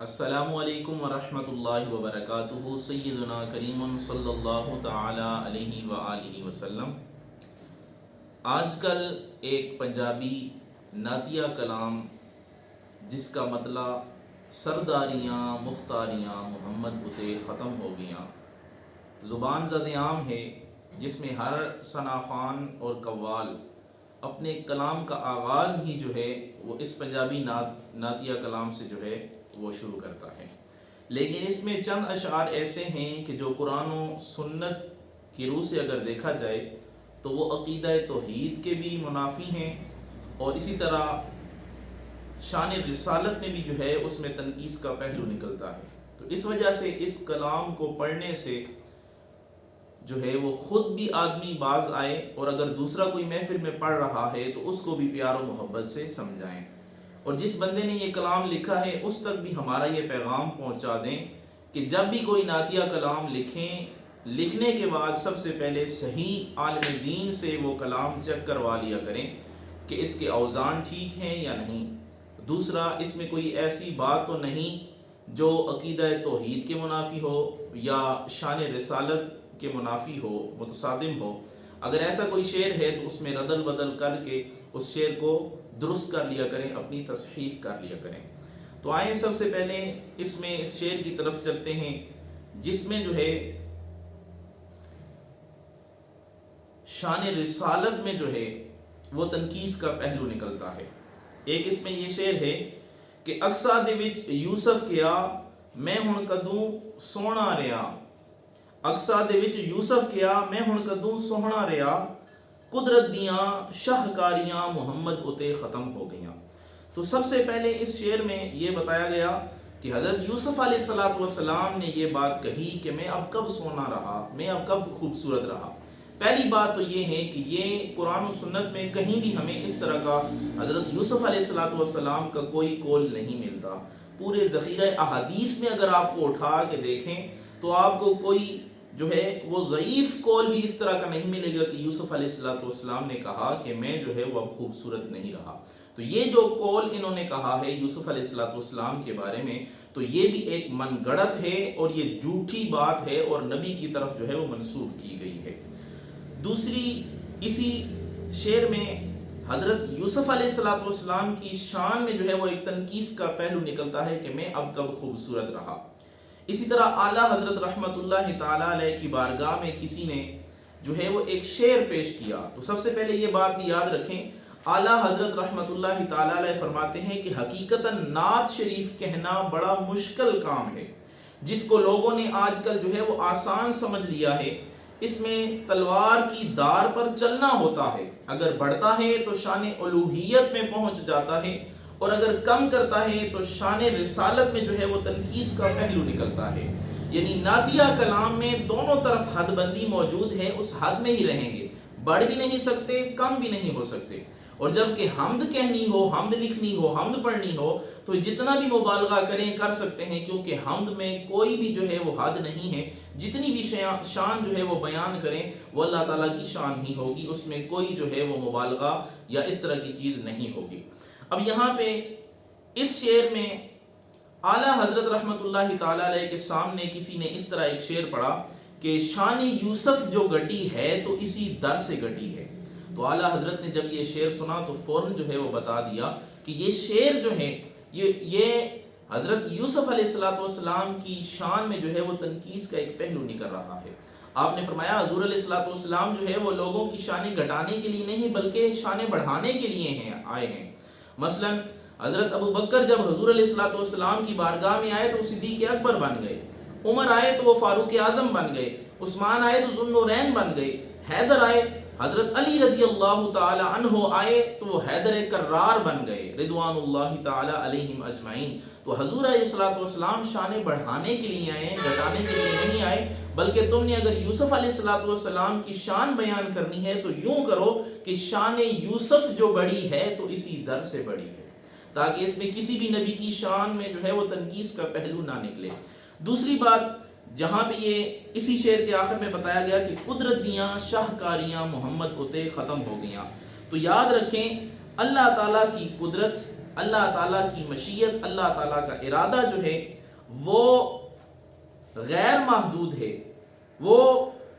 السلام علیکم ورحمۃ اللہ وبرکاتہ۔ سیدنا کریم صلی اللہ تعالی علیہ وآلہ وسلم۔ آج کل ایک پنجابی نعتیہ کلام جس کا مطلب سرداریاں مختاریاں محمد اتے ختم ہو گیاں زبان زد عام ہے، جس میں ہر ثنا خوان اور قوال اپنے کلام کا آغاز ہی جو ہے وہ اس پنجابی نعتیہ کلام سے جو ہے وہ شروع کرتا ہے۔ لیکن اس میں چند اشعار ایسے ہیں کہ جو قرآن و سنت کی روح سے اگر دیکھا جائے تو وہ عقیدہ توحید کے بھی منافی ہیں، اور اسی طرح شان رسالت میں بھی جو ہے اس میں تنقیص کا پہلو نکلتا ہے۔ تو اس وجہ سے اس کلام کو پڑھنے سے جو ہے وہ خود بھی آدمی باز آئے، اور اگر دوسرا کوئی محفل میں پڑھ رہا ہے تو اس کو بھی پیار و محبت سے سمجھائیں، اور جس بندے نے یہ کلام لکھا ہے اس تک بھی ہمارا یہ پیغام پہنچا دیں کہ جب بھی کوئی نعتیہ کلام لکھیں، لکھنے کے بعد سب سے پہلے صحیح عالم دین سے وہ کلام چیک کروا لیا کریں کہ اس کے اوزان ٹھیک ہیں یا نہیں۔ دوسرا، اس میں کوئی ایسی بات تو نہیں جو عقیدہ توحید کے منافی ہو یا شان رسالت کے منافی ہو، متصادم ہو۔ اگر ایسا کوئی شعر ہے تو اس میں ردل بدل کر کے اس شعر کو درست کر لیا کریں، اپنی تصحیح کر لیا کریں۔ تو آئیں سب سے پہلے اس شعر کی طرف چلتے ہیں، جس میں جو ہے شان رسالت میں جو ہے وہ تنقیص کا پہلو نکلتا ہے۔ ایک اس میں یہ شعر ہے کہ اقصا دے وچ یوسف کیا میں ہن کدوں سونا رہیا، اقصا دے وچ یوسف کیا میں ہن کدوں سونا رہیا، قدرت دیاں شاہکاریاں محمد اتے ختم ہو گئیاں۔ تو سب سے پہلے اس شعر میں یہ بتایا گیا کہ حضرت یوسف علیہ السلام نے یہ بات کہی کہ میں اب کب سونا رہا، میں اب کب خوبصورت رہا۔ پہلی بات تو یہ ہے کہ یہ قرآن و سنت میں کہیں بھی ہمیں اس طرح کا حضرت یوسف علیہ السلام کا کوئی قول نہیں ملتا۔ پورے ذخیرہ احادیث میں اگر آپ کو اٹھا کے دیکھیں تو آپ کو کوئی جو ہے وہ ضعیف قول بھی اس طرح کا نہیں ملے گا کہ یوسف علیہ السلام نے کہا کہ میں جو ہے وہ اب خوبصورت نہیں رہا۔ تو یہ جو قول انہوں نے کہا ہے یوسف علیہ السلام کے بارے میں، تو یہ بھی ایک من گڑت ہے اور یہ جھوٹی بات ہے اور نبی کی طرف جو ہے وہ منسوب کی گئی ہے۔ دوسری، اسی شعر میں حضرت یوسف علیہ السلام کی شان میں جو ہے وہ ایک تنقیص کا پہلو نکلتا ہے کہ میں اب کب خوبصورت رہا۔ اسی طرح اعلیٰ حضرت رحمت اللہ تعالیٰ علیہ کی بارگاہ میں کسی نے جو ہے وہ ایک شعر پیش کیا، تو سب سے پہلے یہ بات بھی یاد رکھیں، اعلیٰ حضرت رحمت اللہ تعالیٰ علیہ فرماتے ہیں کہ حقیقتاً نعت شریف کہنا بڑا مشکل کام ہے، جس کو لوگوں نے آج کل جو ہے وہ آسان سمجھ لیا ہے۔ اس میں تلوار کی دار پر چلنا ہوتا ہے، اگر بڑھتا ہے تو شان الوہیت میں پہنچ جاتا ہے، اور اگر کم کرتا ہے تو شان رسالت میں جو ہے وہ تنقیص کا پہلو نکلتا ہے۔ یعنی نعتیہ کلام میں دونوں طرف حد بندی موجود ہے، اس حد میں ہی رہیں گے، بڑھ بھی نہیں سکتے کم بھی نہیں ہو سکتے۔ اور جب کہ حمد کہنی ہو، حمد لکھنی ہو، حمد پڑھنی ہو تو جتنا بھی مبالغہ کریں کر سکتے ہیں، کیونکہ حمد میں کوئی بھی جو ہے وہ حد نہیں ہے، جتنی بھی شان جو ہے وہ بیان کریں وہ اللہ تعالیٰ کی شان ہی ہوگی، اس میں کوئی جو ہے وہ مبالغہ یا اس طرح کی چیز نہیں ہوگی۔ اب یہاں پہ اس شعر میں اعلیٰ حضرت رحمت اللہ تعالیٰ علیہ کے سامنے کسی نے اس طرح ایک شعر پڑھا کہ شان یوسف جو گٹی ہے تو اسی در سے گٹی ہے۔ تو اعلیٰ حضرت نے جب یہ شعر سنا تو فوراً جو ہے وہ بتا دیا کہ یہ شعر جو ہے یہ حضرت یوسف علیہ السلام کی شان میں جو ہے وہ تنقیص کا ایک پہلو نکل رہا ہے۔ آپ نے فرمایا حضور علیہ السلام جو ہے وہ لوگوں کی شانیں گھٹانے کے لیے نہیں بلکہ شانیں بڑھانے کے لیے آئے ہیں۔ مثلا حضرت ابو بکر جب حضور علیہ السلام کی بارگاہ میں آئے تو صدیق اکبر بن گئے، عمر آئے تو وہ فاروق اعظم بن گئے، عثمان آئے تو ذو النورین بن گئے، حیدر آئے، حضرت علی رضی اللہ تعالی عنہ آئے تو وہ حیدر کرار بن گئے رضوان اللہ تعالی علیہم اجمعین۔ تو حضور علیہ السلام شانیں بڑھانے کے لیے آئے، گھٹانے کے لیے نہیں آئے، بلکہ تم نے اگر یوسف علیہ السلام کی شان بیان کرنی ہے تو یوں کرو کہ شان یوسف جو بڑی ہے تو اسی در سے بڑی ہے، تاکہ اس میں کسی بھی نبی کی شان میں جو ہے وہ تنقیص کا پہلو نہ نکلے۔ دوسری بات، جہاں پہ یہ اسی شعر کے آخر میں بتایا گیا کہ قدرت دیاں شاہکاریاں محمد اتے ختم ہو گیاں، تو یاد رکھیں اللہ تعالیٰ کی قدرت اللہ تعالیٰ کی مشیت، اللہ تعالیٰ کا ارادہ جو ہے وہ غیر محدود ہے، وہ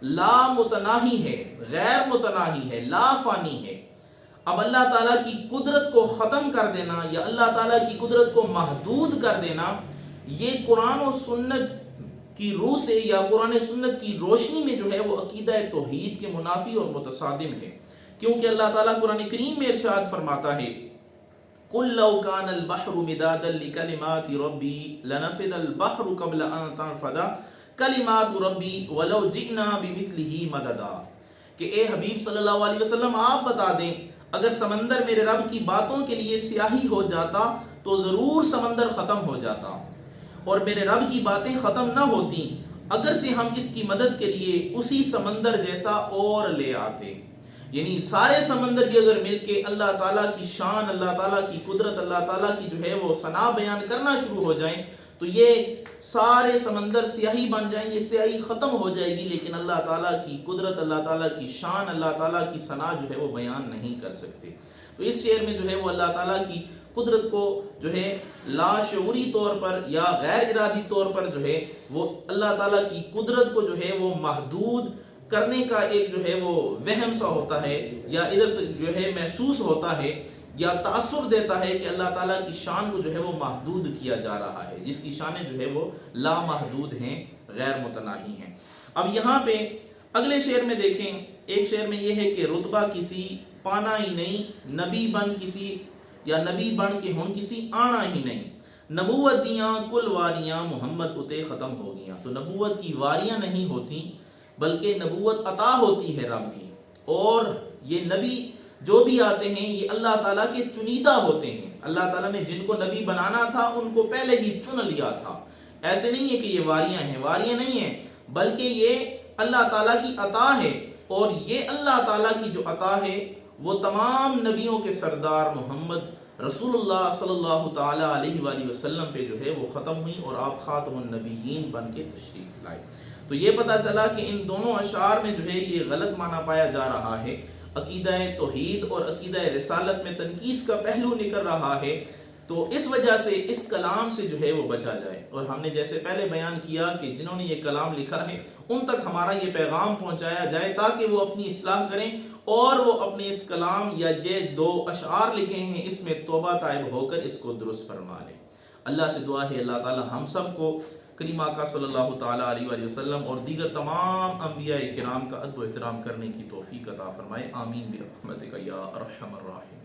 لا متناہی ہے، غیر متناہی ہے، لا فانی ہے۔ اب اللہ تعالیٰ کی قدرت کو ختم کر دینا یا اللہ تعالیٰ کی قدرت کو محدود کر دینا، یہ قرآن و سنت کی روح سے یا قرآن سنت کی روشنی میں جو ہے وہ عقیدہ توحید کے منافی اور متصادم ہے، کیونکہ اللہ تعالیٰ قرآن کریم میں ارشاد فرماتا ہے قُلْ لَوْ كَانَ الْبَحْرُ مِدَادًا لِكَلِمَاتِ رَبِّي لَنَفِدَ الْبَحْرُ قَبْلَ أَن تَنفَدَ كَلِمَاتُ رَبِّي وَلَوْ جِئْنَا بِمِثْلِهِ مَدَدًا، کہ اے حبیب صلی اللہ علیہ وسلم آپ بتا دیں اگر سمندر میرے رب کی باتوں کے لیے سیاہی ہو جاتا تو ضرور سمندر ختم ہو جاتا، اور میرے رب کی باتیں ختم نہ ہوتی اگرچہ ہم اس کی مدد کے لیے اسی سمندر جیسا اور لے آتے۔ یعنی سارے سمندر کی اگر مل کے اللہ تعالیٰ کی شان، اللہ تعالیٰ کی قدرت، اللہ تعالیٰ کی جو ہے وہ ثنا بیان کرنا شروع ہو جائیں تو یہ سارے سمندر سیاہی بن جائیں، یہ سیاہی ختم ہو جائے گی، لیکن اللہ تعالیٰ کی قدرت، اللہ تعالیٰ کی شان، اللہ تعالیٰ کی ثنا جو ہے وہ بیان نہیں کر سکتے۔ تو اس شعر میں جو ہے وہ اللہ تعالیٰ کی قدرت کو جو ہے لاشعوری طور پر یا غیر ارادی طور پر جو ہے وہ اللہ تعالیٰ کی قدرت کو جو ہے وہ محدود کرنے کا ایک جو ہے وہ وہم سا ہوتا ہے، یا ادھر سے جو ہے محسوس ہوتا ہے یا تاثر دیتا ہے کہ اللہ تعالیٰ کی شان کو جو ہے وہ محدود کیا جا رہا ہے، جس کی شانیں جو ہے وہ لا محدود ہیں، غیر متناہی ہیں۔ اب یہاں پہ اگلے شعر میں دیکھیں، ایک شعر میں یہ ہے کہ رتبہ کسی پانا ہی نہیں، نبی بن کسی یا نبی بن کے ہن کسی آنا ہی نہیں، نبوت دیاں کل واریاں محمد اتے ختم ہو گیاں۔ تو نبوت کی واریاں نہیں ہوتی بلکہ نبوت عطا ہوتی ہے رب کی، اور یہ نبی جو بھی آتے ہیں یہ اللہ تعالیٰ کے چنیدہ ہوتے ہیں، اللہ تعالیٰ نے جن کو نبی بنانا تھا ان کو پہلے ہی چن لیا تھا۔ ایسے نہیں ہے کہ یہ واریاں ہیں، واریاں نہیں ہیں، بلکہ یہ اللہ تعالیٰ کی عطا ہے، اور یہ اللہ تعالیٰ کی جو عطا ہے وہ تمام نبیوں کے سردار محمد رسول اللہ صلی اللہ تعالیٰ علیہ وآلہ وسلم پہ جو ہے وہ ختم ہوئی، اور آپ خاتم النبیین بن کے تشریف لائے۔ تو یہ پتہ چلا کہ ان دونوں اشعار میں جو ہے یہ غلط معنی پایا جا رہا ہے، عقیدہ توحید اور عقیدہ رسالت میں تنقیص کا پہلو نکل رہا ہے، تو اس وجہ سے اس کلام سے جو ہے وہ بچا جائے۔ اور ہم نے جیسے پہلے بیان کیا کہ جنہوں نے یہ کلام لکھا ہے ان تک ہمارا یہ پیغام پہنچایا جائے تاکہ وہ اپنی اصلاح کریں اور وہ اپنے اس کلام یا یہ دو اشعار لکھے ہیں اس میں توبہ طائب ہو کر اس کو درست فرما لیں۔ اللہ سے دعا ہے اللہ تعالی ہم سب کو کریم آقا صلی اللہ تعالیٰ علیہ وآلہ وسلم اور دیگر تمام انبیاء کرام کا ادب و احترام کرنے کی توفیق عطا فرمائے، آمین برحمتک یا ارحم الراحمین۔